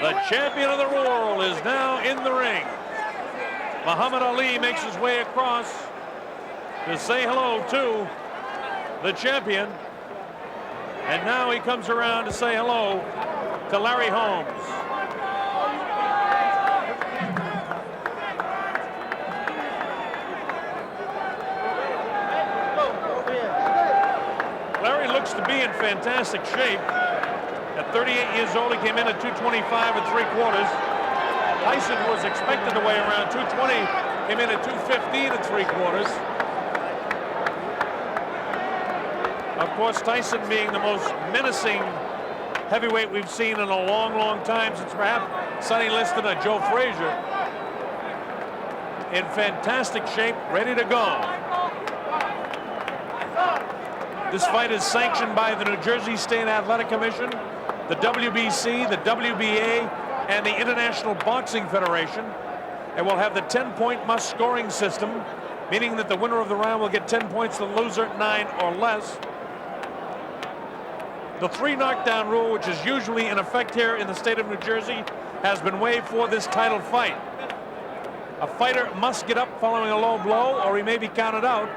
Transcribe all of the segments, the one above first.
The champion of the world is now in the ring. Muhammad Ali makes his way across to say hello to the champion. And now he comes around to say hello to Larry Holmes. Larry looks to be in fantastic shape. At 38 years old, he came in at 225 3/4. Tyson was expected to weigh around 220, came in at 215 3/4. Of course, Tyson being the most menacing heavyweight we've seen in a long, long time, since perhaps Sonny Liston or Joe Frazier. In fantastic shape, ready to go. This fight is sanctioned by the New Jersey State Athletic Commission, the WBC, the WBA, and the International Boxing Federation. And will have the 10-point must scoring system, meaning that the winner of the round will get 10 points, the loser 9 or less. The 3 knockdown rule, which is usually in effect here in the state of New Jersey, has been waived for this title fight. A fighter must get up following a low blow, or he may be counted out.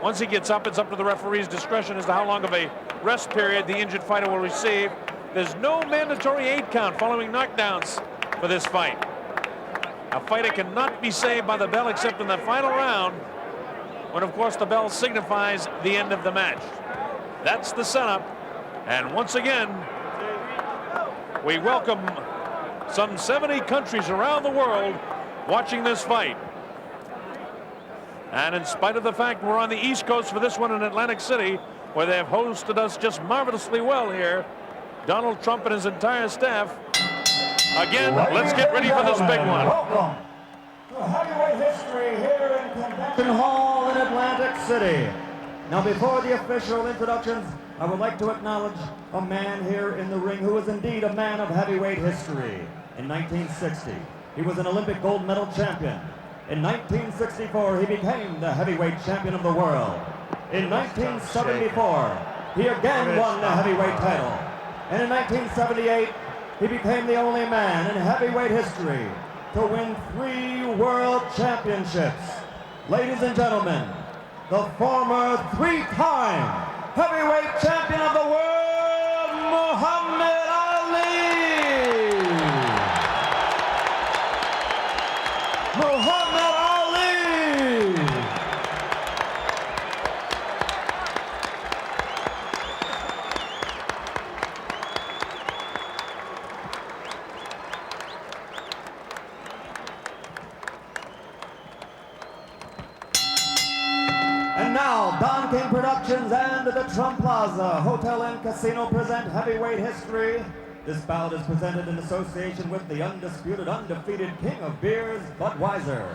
Once he gets up, it's up to the referee's discretion as to how long of a rest period the injured fighter will receive. There's no mandatory 8 count following knockdowns for this fight. A fighter cannot be saved by the bell except in the final round, when of course the bell signifies the end of the match. That's the setup. And once again, we welcome some 70 countries around the world watching this fight. And in spite of the fact we're on the East Coast for this one in Atlantic City, where they have hosted us just marvelously well here, Donald Trump and his entire staff. Again, let's get ready for this big one. Welcome to heavyweight history here in Convention Hall in Atlantic City. Now, before the official introductions, I would like to acknowledge a man here in the ring who is indeed a man of heavyweight history. In 1960, he was an Olympic gold medal champion. In 1964, he became the heavyweight champion of the world. In 1974, he again won the heavyweight title. And in 1978, he became the only man in heavyweight history to win 3 world championships. Ladies and gentlemen, the former 3-time heavyweight champion of the world, Muhammad Ali! Muhammad Ali! And now, Don King Productions and the Trump Plaza Hotel and Casino present heavyweight history. This bout is presented in association with the undisputed, undefeated king of beers, Budweiser.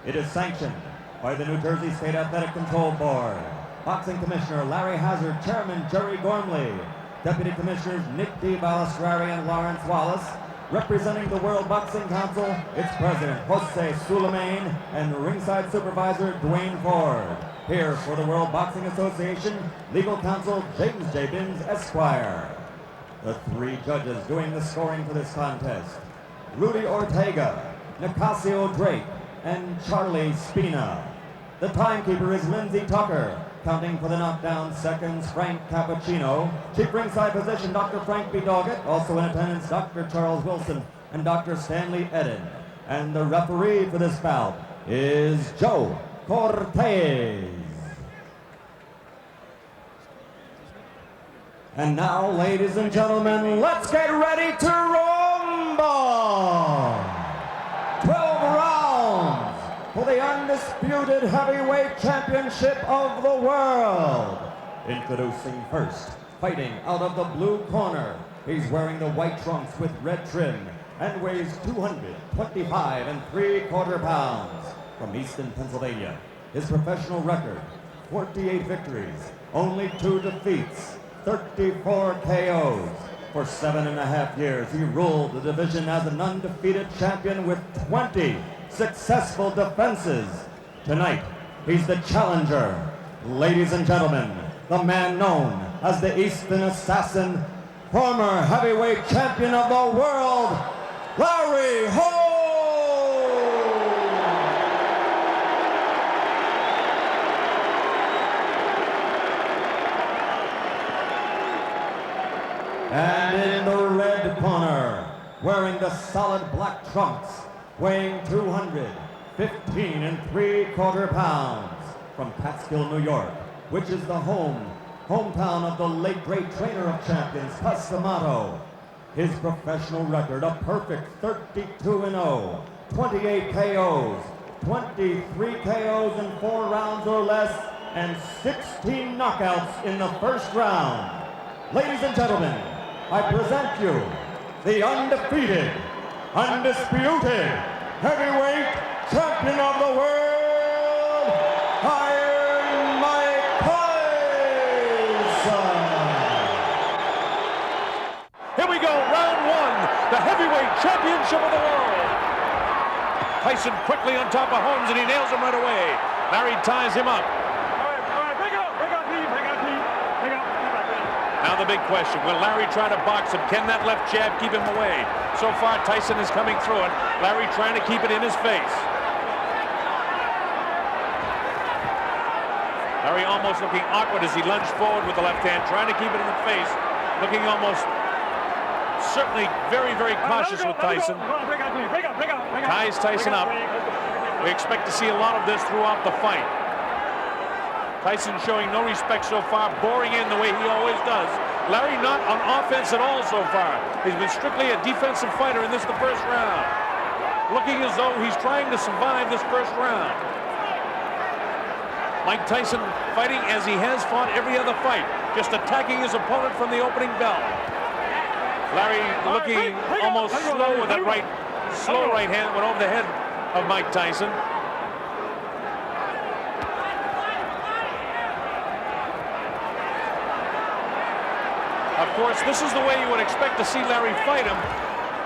It is sanctioned by the New Jersey State Athletic Control Board. Boxing Commissioner Larry Hazard, Chairman Jerry Gormley, Deputy Commissioners Nick D. Balistrari and Lawrence Wallace. Representing the World Boxing Council, its President Jose Suleiman and ringside supervisor Dwayne Ford. Here for the World Boxing Association, legal counsel James J. Binns, Esquire. The 3 judges doing the scoring for this contest: Rudy Ortega, Nicasio Drake, and Charlie Spina. The timekeeper is Lindsey Tucker. Counting for the knockdown seconds, Frank Cappuccino. Chief ringside physician, Dr. Frank B. Doggett. Also in attendance, Dr. Charles Wilson and Dr. Stanley Eden. And the referee for this bout is Joe Cortez. And now, ladies and gentlemen, let's get ready to rumble! 12 rounds for the undisputed heavyweight championship of the world. Introducing first, fighting out of the blue corner. He's wearing the white trunks with red trim and weighs 225 3/4 pounds. From Easton, Pennsylvania. His professional record, 48 victories, only 2 defeats, 34 KOs. For 7.5 years, he ruled the division as an undefeated champion with 20 successful defenses. Tonight, he's the challenger. Ladies and gentlemen, the man known as the Eastern Assassin, former heavyweight champion of the world, Larry Holmes. And in the red corner, wearing the solid black trunks, weighing 215 3/4 pounds, from Catskill, New York, which is the hometown of the late great trainer of champions, Pasamato. His professional record, a perfect 32-0, 28 KOs, 23 KOs in 4 rounds or less, and 16 knockouts in the first round. Ladies and gentlemen, I present you the undefeated, undisputed heavyweight champion of the world, Iron Mike Tyson. Here we go, round 1, the heavyweight championship of the world. Tyson quickly on top of Holmes, and he nails him right away. Larry ties him up. Now the big question, will Larry try to box him? Can that left jab keep him away? So far, Tyson is coming through it. Larry trying to keep it in his face. Larry almost looking awkward as he lunged forward with the left hand, trying to keep it in the face, looking almost certainly very, very cautious with Tyson. Ties Tyson up. We expect to see a lot of this throughout the fight. Tyson showing no respect so far, boring in the way he always does. Larry not on offense at all so far. He's been strictly a defensive fighter in this the first round. Looking as though he's trying to survive this first round. Mike Tyson fighting as he has fought every other fight, just attacking his opponent from the opening bell. Larry looking almost slow with that slow right hand that went over the head of Mike Tyson. Of course, this is the way you would expect to see Larry fight him,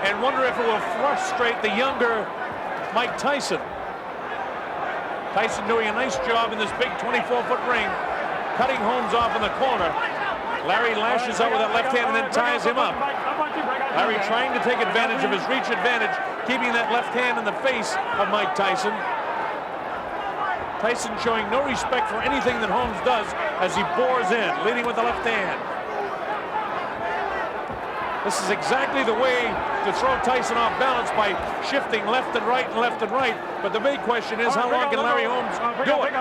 and wonder if it will frustrate the younger Mike Tyson. Tyson doing a nice job in this big 24-foot ring, cutting Holmes off in the corner. Larry lashes out with that left hand and then ties him up. Larry trying to take advantage of his reach advantage, keeping that left hand in the face of Mike Tyson. Tyson showing no respect for anything that Holmes does as he bores in, leading with the left hand. This is exactly the way to throw Tyson off balance, by shifting left and right and left and right. But the big question is, how long can Larry Holmes do it?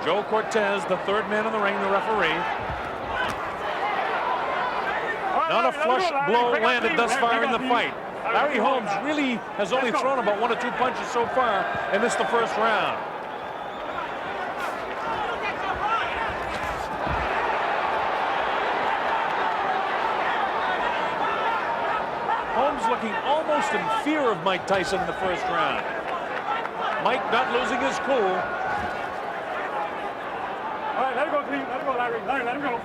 Joe Cortez, the third man in the ring, the referee. Not a flush blow landed thus far in the fight. Larry Holmes really has only thrown about 1 or 2 punches so far in this the first round. Holmes looking almost in fear of Mike Tyson in the first round. Mike not losing his cool. All right, let it go, Cleve. Let it go, Larry. Larry, let him go.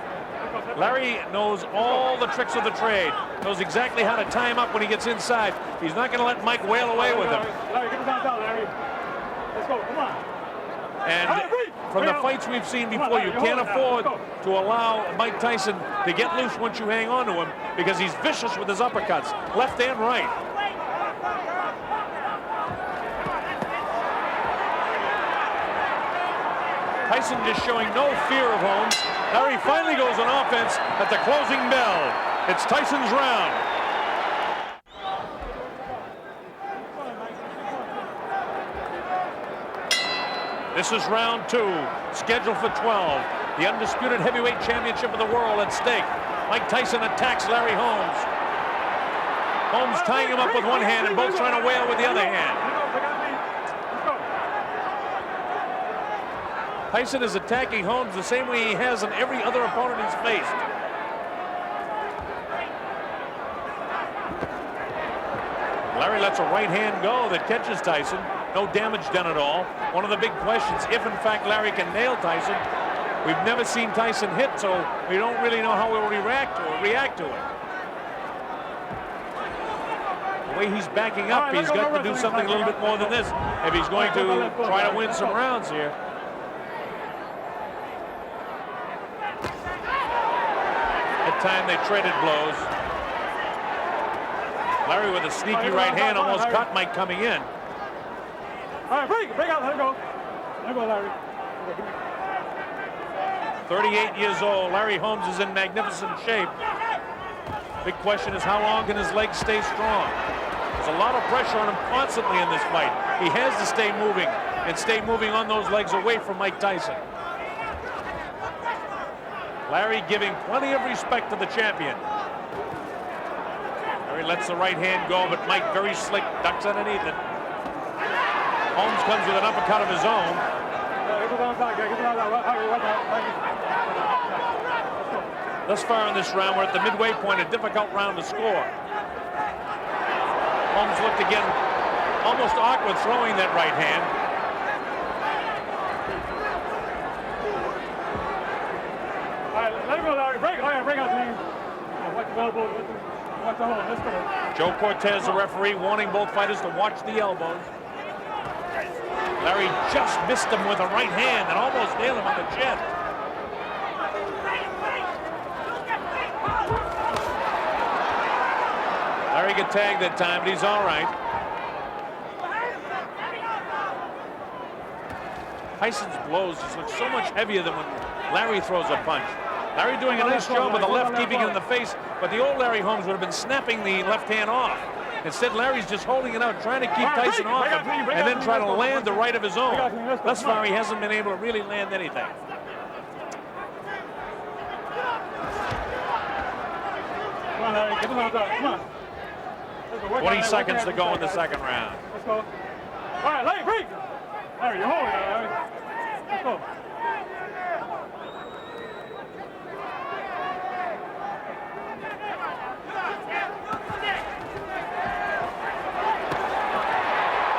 Larry knows all the tricks of the trade. Knows exactly how to tie him up when he gets inside. He's not going to let Mike wail away with him. Larry, get him down, Larry. Let's go, come on. And from the fights we've seen before, you can't afford to allow Mike Tyson to get loose once you hang on to him, because he's vicious with his uppercuts, left and right. Tyson just showing no fear of Holmes. Larry finally goes on offense at the closing bell. It's Tyson's round. This is round 2, scheduled for 12. The undisputed heavyweight championship of the world at stake. Mike Tyson attacks Larry Holmes. Holmes tying him up with one hand and both trying to wail with the other hand. Tyson is attacking Holmes the same way he has on every other opponent he's faced. Larry lets a right hand go that catches Tyson. No damage done at all. One of the big questions, if in fact Larry can nail Tyson. We've never seen Tyson hit, so we don't really know how he'll react to it. The way he's backing up, he's got to do something a little bit more than this if he's going to try to win some rounds here. that time they traded blows. Larry with a sneaky right hand almost caught Mike coming in. All right, break out, let it go. Let it go, Larry. 38 years old. Larry Holmes is in magnificent shape. Big question is how long can his legs stay strong? There's a lot of pressure on him constantly in this fight. He has to stay moving and stay moving on those legs away from Mike Tyson. Larry giving plenty of respect to the champion. Larry lets the right hand go, but Mike very slick, ducks underneath it. Holmes comes with an uppercut of his own. Thus far in this round, we're at the midway point, a difficult round to score. Holmes looked again almost awkward throwing that right hand. All right, let it go, Larry. Break out, team. Watch the elbow. Watch the hold. Let's go. Joe Cortez, the referee, warning both fighters to watch the elbows. Larry just missed him with a right hand and almost nailed him on the chin. Larry got tagged that time, but he's all right. Tyson's blows just look so much heavier than when Larry throws a punch. Larry doing a nice job with the left, keeping it in the face, but the old Larry Holmes would have been snapping the left hand off. Instead, Larry's just holding it out, trying to keep Tyson off him, and then trying to land the right of his own. Thus far, he hasn't been able to really land anything. Come on, Larry. Get him out there. Come on. 20 seconds to go in the second round. Let's go. All right, Larry, break. Larry, you're holding it, Larry. Let's go.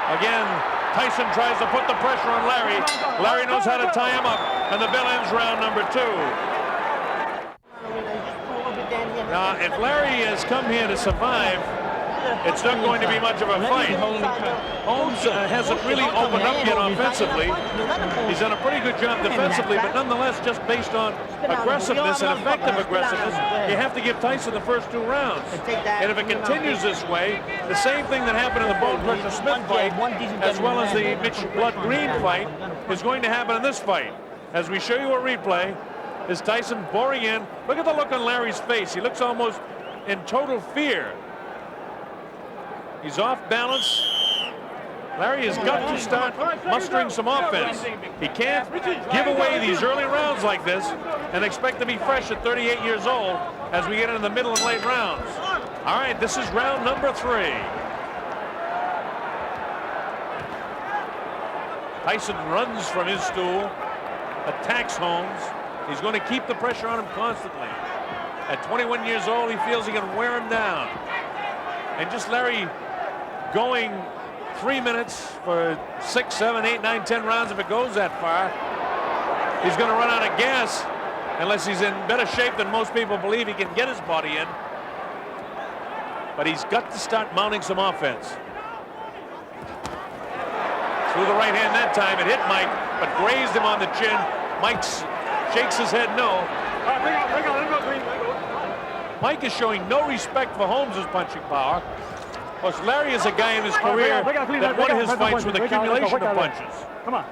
Again, Tyson tries to put the pressure on Larry. Larry knows how to tie him up, and the bell ends round number 2. Now, if Larry has come here to survive, it's not going to be much of a fight. Holmes hasn't really opened up yet offensively. He's done a pretty good job defensively, but nonetheless, just based on aggressiveness and effective aggressiveness, you have to give Tyson the first 2 rounds. And if it continues this way, the same thing that happened in the Bone Crusher Smith fight, as well as the Mitch Blood Green fight, is going to happen in this fight. As we show you a replay, is Tyson boring in. Look at the look on Larry's face. He looks almost in total fear. He's off balance. Larry has got to start mustering some offense. He can't give away these early rounds like this and expect to be fresh at 38 years old as we get into the middle and late rounds. All right, this is round number 3. Tyson runs from his stool, attacks Holmes. He's going to keep the pressure on him constantly. At 21 years old, he feels he can wear him down. And just Larry going 3 minutes for 6, 7, 8, 9, 10 rounds. If it goes that far, he's going to run out of gas unless he's in better shape than most people believe he can get his body in. But he's got to start mounting some offense. Through the right hand that time, it hit Mike, but grazed him on the chin. Mike shakes his head no. Mike is showing no respect for Holmes' punching power. Of course, Larry is a guy in his career that won his fights with accumulation of punches. Come on.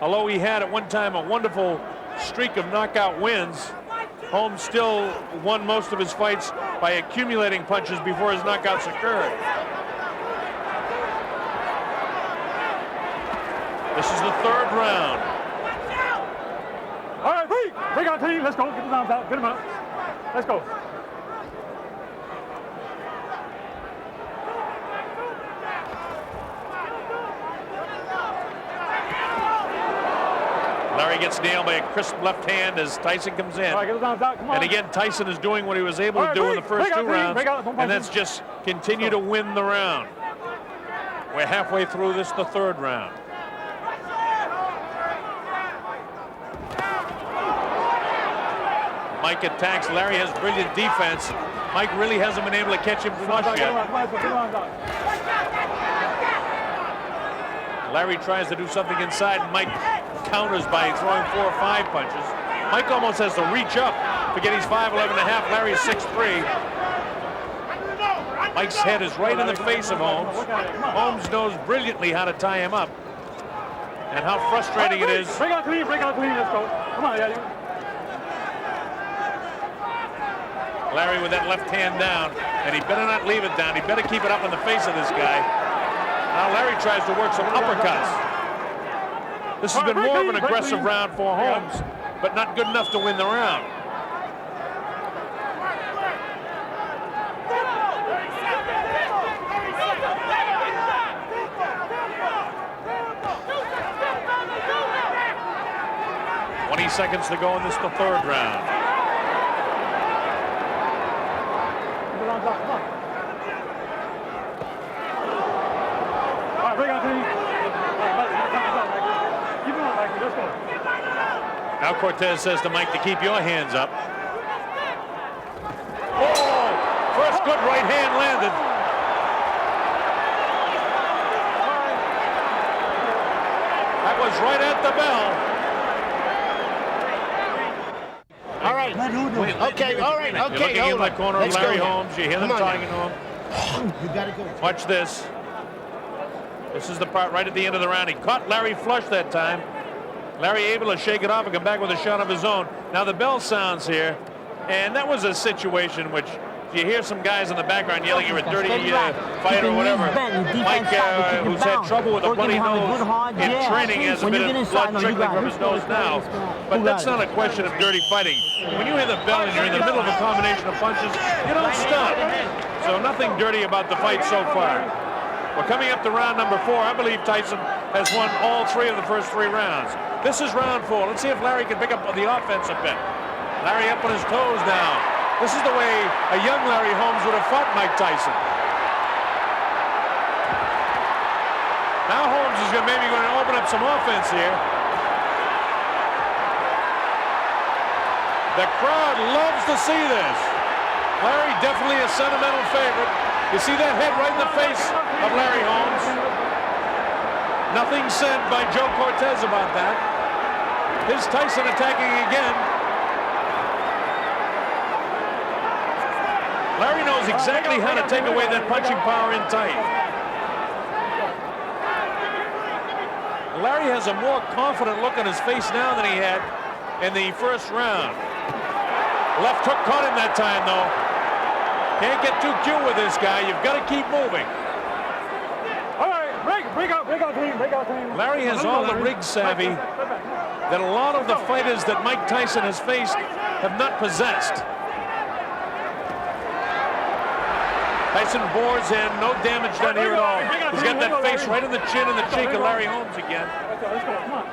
Although he had at one time a wonderful streak of knockout wins, Holmes still won most of his fights by accumulating punches before his knockouts occurred. This is the 3rd round. All right, break out, team. Let's go. Get him out. Get him out. Let's go. Larry gets nailed by a crisp left hand as Tyson comes in. All right, get him out. Come on. And again, Tyson is doing what he was able to do in the first 2 rounds, and that's just continue to win the round. We're halfway through this, the 3rd round. Mike attacks. Larry has brilliant defense. Mike really hasn't been able to catch him flush yet. Larry tries to do something inside, and Mike counters by throwing 4 or 5 punches. Mike almost has to reach up to get his 5'11" and a half. Larry's 6'3". Mike's head is right in the face of Holmes. Holmes knows brilliantly how to tie him up. And how frustrating it is. Break out clean, let's go. Come on, yeah. Larry with that left hand down, and he better not leave it down. He better keep it up in the face of this guy. Now Larry tries to work some uppercuts. This has been more of an aggressive round for Holmes, but not good enough to win the round. Seconds to go in this, the third round. Now Cortez says to Mike to keep your hands up. Oh, first good right hand landed. That was right at the bell. Okay, all right, okay. You're looking in the corner of Larry Holmes. You hear them talking to him. You gotta go. Watch this. This is the part right at the end of the round. He caught Larry flush that time. Larry able to shake it off and come back with a shot of his own. Now the bell sounds here, and that was a situation which you hear some guys in the background yelling you're a dirty fighter or whatever. Mike, who's had trouble with a bloody nose in training, has a bit of blood trickling from his nose now. But that's not a question of dirty fighting. When you hear the bell and you're in the middle of a combination of punches, you don't stop. So nothing dirty about the fight so far. We're coming up to round number 4. I believe Tyson has won all 3 of the first 3 rounds. This is round 4. Let's see if Larry can pick up the offense a bit. Larry up on his toes now. This is the way a young Larry Holmes would have fought Mike Tyson. Now Holmes is maybe going to open up some offense here. The crowd loves to see this. Larry definitely a sentimental favorite. You see that head right in the face of Larry Holmes. Nothing said by Joe Cortez about that. Here's Tyson attacking again. Larry knows exactly how to take away that punching power in tight. Larry has a more confident look on his face now than he had in the first round. Left hook caught him that time, though. Can't get too cute with this guy. You've got to keep moving. All right, break out clean. Larry has all the rig savvy that a lot of the fighters that Mike Tyson has faced have not possessed. Tyson bores in, no damage done here at all. He's got that face right in the chin and the cheek of Larry Holmes again. Let's go, come on.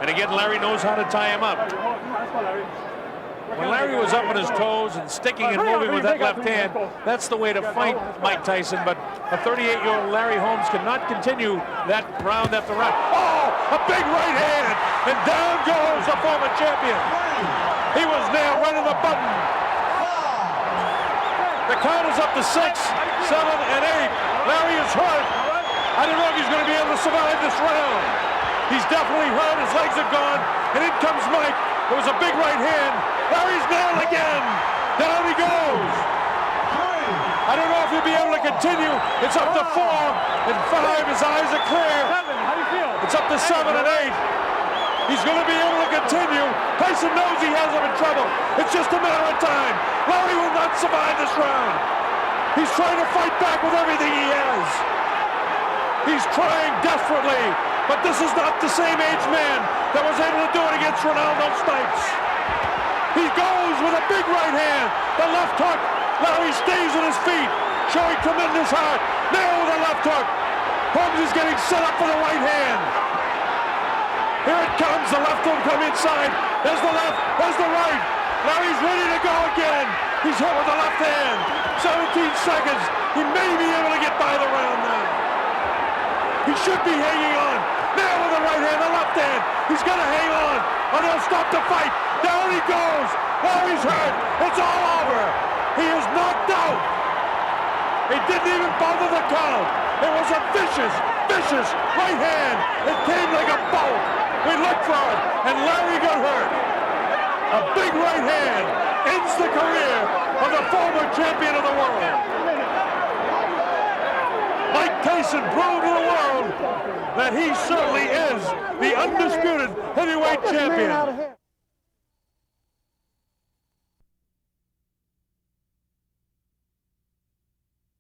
And again, Larry knows how to tie him up. When Larry was up on his toes and sticking and moving with that left hand, that's the way to fight Mike Tyson. But a 38-year-old Larry Holmes cannot continue that round after round. Oh, a big right hand, and down goes the former champion. He was nailed right in the button. The count is up to 6, 7, and 8. Larry is hurt. I don't know if he's going to be able to survive this round. He's definitely hurt. His legs are gone. And in comes Mike. It was a big right hand. Larry's nailed again. Down he goes. I don't know if he'll be able to continue. It's up to 4 and 5. His eyes are clear. 7, how do you feel? It's up to 7 and 8. He's going to be able to continue. Tyson knows he has him in trouble. It's just a matter of time. Larry will not survive this round. He's trying to fight back with everything he has. He's trying desperately, but this is not the same age man that was able to do it against Ronaldo Snipes. He goes with a big right hand. The left hook. Larry stays on his feet, showing tremendous heart. Nail with a left hook. Holmes is getting set up for the right hand. Here it comes, the left will come inside. There's the left, there's the right. Larry's ready to go again. He's hit with the left hand. 17 seconds. He may be able to get by the round now. He should be hanging on. Now with the right hand, the left hand. He's got to hang on or they'll stop the fight. Down he goes. Larry's hurt. It's all over. He is knocked out. It didn't even bother the count. It was a vicious vicious right hand. It came like a bolt. We looked for it, and Larry got hurt. A big right hand ends the career of the former champion of the world. Mike Tyson proved to the world that he certainly is the undisputed heavyweight champion.